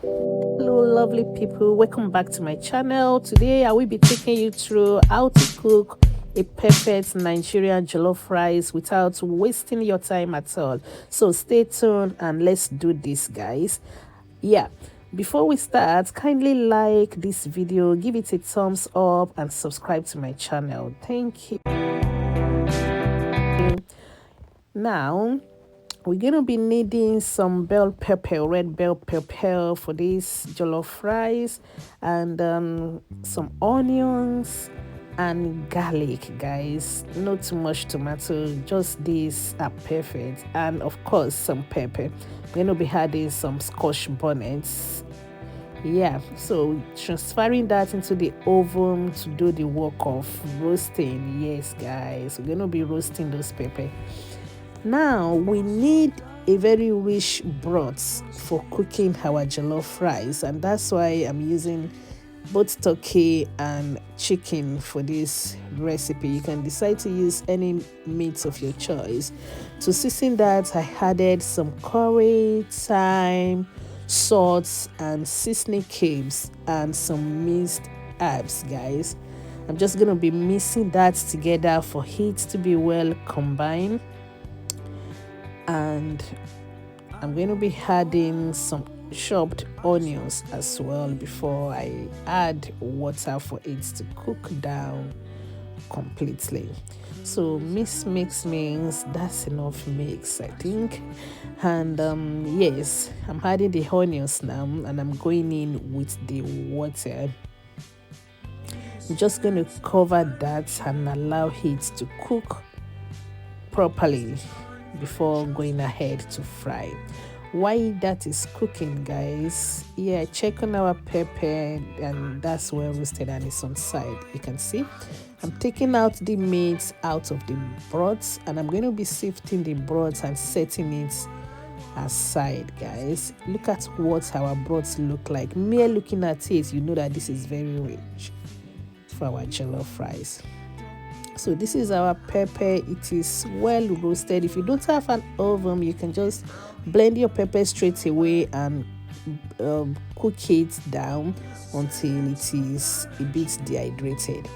Hello lovely people, welcome back to my channel. Today I will be taking you through how to cook a perfect Nigerian jollof rice without wasting your time at all. So stay tuned and let's do this, guys. Yeah, before we start, kindly like this video, give it a thumbs up and subscribe to my channel. Thank you. Now we're gonna be needing some bell pepper, red bell pepper for this jollof rice, and some onions and garlic, guys. Not too much tomato, just these are perfect, and of course some pepper. We're gonna be adding some Scotch bonnets. Yeah, so transferring that into the oven to do the work of roasting. Yes, guys, we're gonna be roasting those pepper. Now we need a very rich broth for cooking our jollof rice, and that's why I'm using both turkey and chicken for this recipe. You can decide to use any meat of your choice. To season that, I added some curry, thyme, salt, and seasoning cubes, and some minced herbs, guys. I'm just gonna be mixing that together for it to be well combined, and I'm going to be adding some chopped onions as well before I add water for it to cook down completely. So mix, that's enough mix, I think. And yes, I'm adding the onions now, and I'm going in with the water. I'm just going to cover that and allow it to cook properly before going ahead to fry. While that is cooking, guys, yeah, check on our pepper, and that's well roasted and it's on side. You can see I'm taking out the meat out of the broth, and I'm going to be sifting the broth and setting it aside, guys. Look at what our broths look like. Mere looking at it, you know that this is very rich for our jollof rice. So this is our pepper. It is well roasted. If you don't have an oven, you can just blend your pepper straight away and cook it down until it is a bit dehydrated.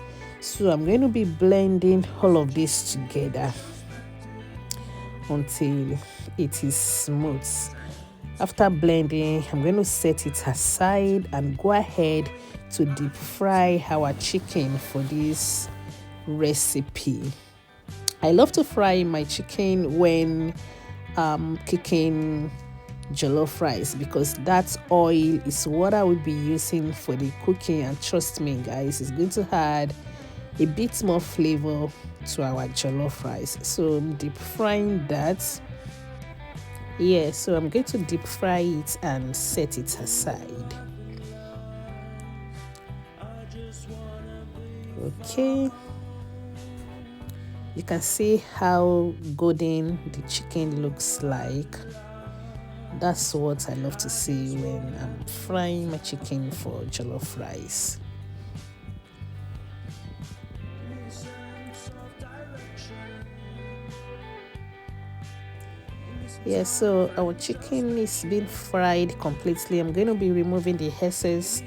So I'm going to be blending all of this together until it is smooth. After blending, I'm going to set it aside and go ahead to deep fry our chicken for this recipe. I love to fry my chicken when cooking jollof rice, because that oil is what I will be using for the cooking, and trust me, guys, it's going to add a bit more flavor to our jollof rice. So I'm deep frying that. Yeah, so I'm going to deep fry it and set it aside. Okay, you can see how golden the chicken looks like. That's what I love to see when I'm frying my chicken for jollof rice. Yeah, so our chicken is being fried completely. I'm going to be removing the excess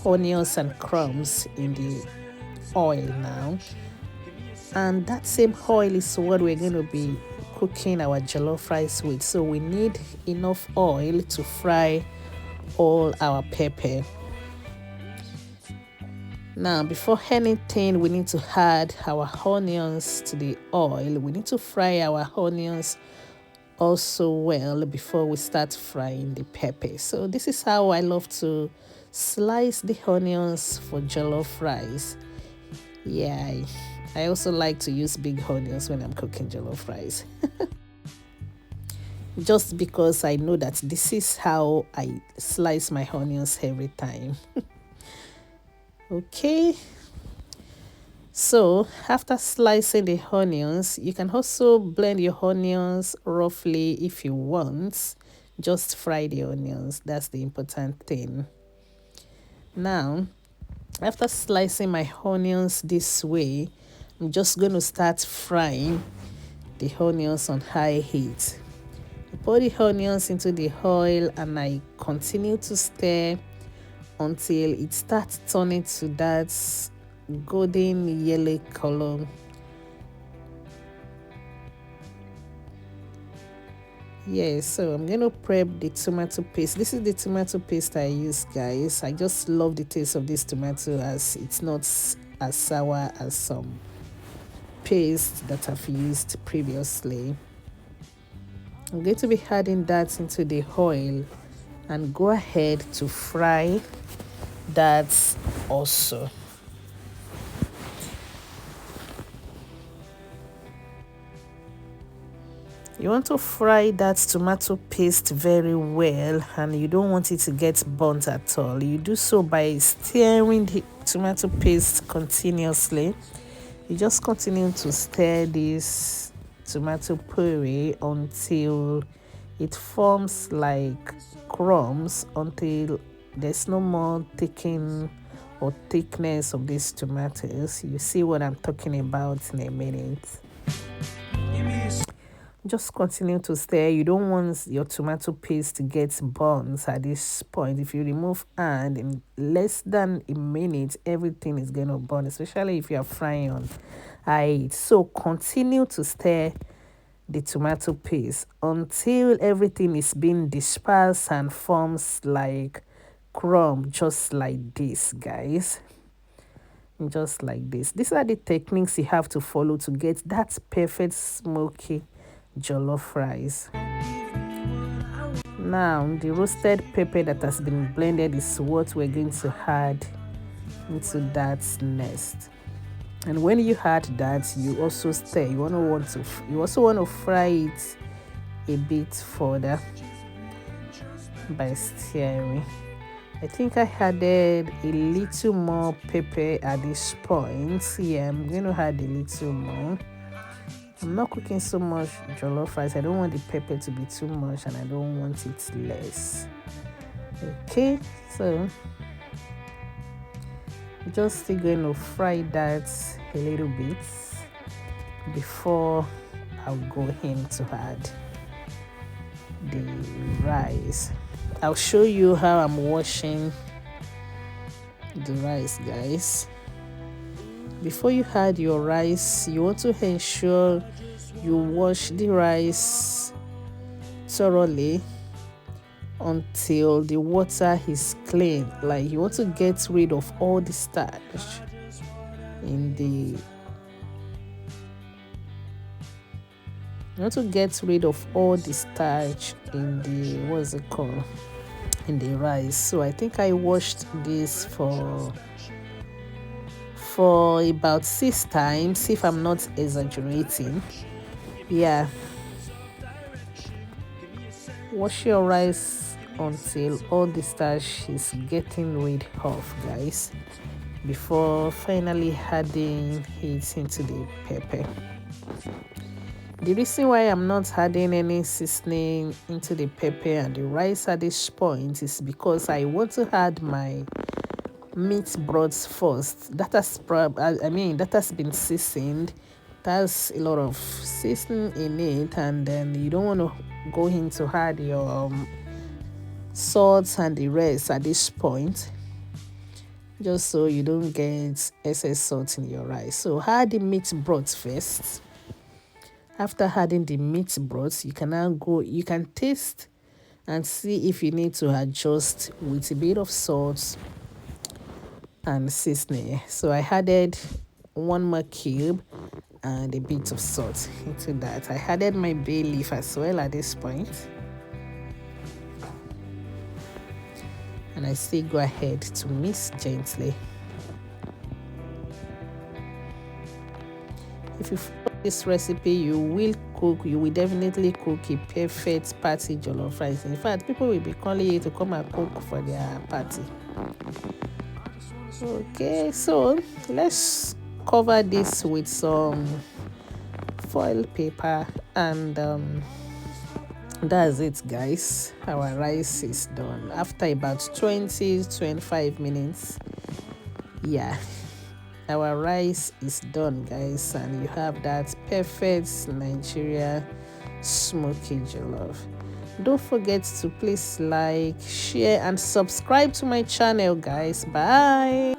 onions and crumbs in the oil now. And that same oil is what we're going to be cooking our jollof rice with. So we need enough oil to fry all our pepper. Now, before anything, we need to add our onions to the oil. We need to fry our onions also well before we start frying the pepper. So this is how I love to slice the onions for jollof rice. Yeah, I also like to use big onions when I'm cooking jollof rice. Just because I know that this is how I slice my onions every time. Okay, so after slicing the onions, you can also blend your onions roughly if you want. Just fry the onions, that's the important thing. Now, after slicing my onions this way, I'm just going to start frying the onions on high heat. pour the onions into the oil and I continue to stir until it starts turning to that golden yellow color. Yes, so I'm going to prep the tomato paste. This is the tomato paste I use, guys. I just love the taste of this tomato as it's not as sour as some paste that I've used previously. I'm going to be adding that into the oil and go ahead to fry that also. You want to fry that tomato paste very well, and you don't want it to get burnt at all. You do so by stirring the tomato paste continuously. You just continue to stir this tomato puree until it forms like crumbs, until there's no more thickening or thickness of these tomatoes. You see what I'm talking about in a minute. Just continue to stir. You don't want your tomato paste to get burnt at this point. If you remove and in less than a minute, everything is going to burn, especially if you are frying on high heat. So continue to stir the tomato paste until everything is being dispersed and forms like crumb, just like this, guys. Just like this. These are the techniques you have to follow to get that perfect smoky jollof rice. Now the roasted pepper that has been blended is what we're going to add into that next. And when you add that, you also stir. You also want to fry it a bit further by stirring. I think I added a little more pepper at this point. Yeah, I'm going to add a little more. I'm not cooking so much jollof rice. I don't want the pepper to be too much and I don't want it less. Okay, so just still going to fry that a little bit before I'll go in to add the rice. I'll show you how I'm washing the rice, guys. Before you add your rice, you want to ensure you wash the rice thoroughly until the water is clean. Like you want to get rid of all the starch in the in the rice. So I think I washed this for about 6 times, if I'm not exaggerating. Yeah, wash your rice until all the starch is getting rid of, guys, before finally adding it into the pepper. The reason why I'm not adding any seasoning into the pepper and the rice at this point is because I want to add my meat broth first. That has been seasoned. There's a lot of seasoning in it, and then you don't want to go in to add your salt and the rest at this point, just so you don't get excess salt in your rice. So add the meat broth first. After adding the meat broth, you can taste and see if you need to adjust with a bit of salt and seasoning. So I added 1 more cube and a bit of salt into that. I added my bay leaf as well at this point, and I still go ahead to mix gently. If you follow this recipe, you will definitely cook a perfect party jollof rice. In fact, people will be calling you to come and cook for their party. Okay, so let's cover this with some foil paper, and that's it, guys. Our rice is done after about 20-25 minutes. Yeah, our rice is done, guys, and you have that perfect Nigeria smoky jollof. Don't forget to please like, share, and subscribe to my channel, guys. Bye.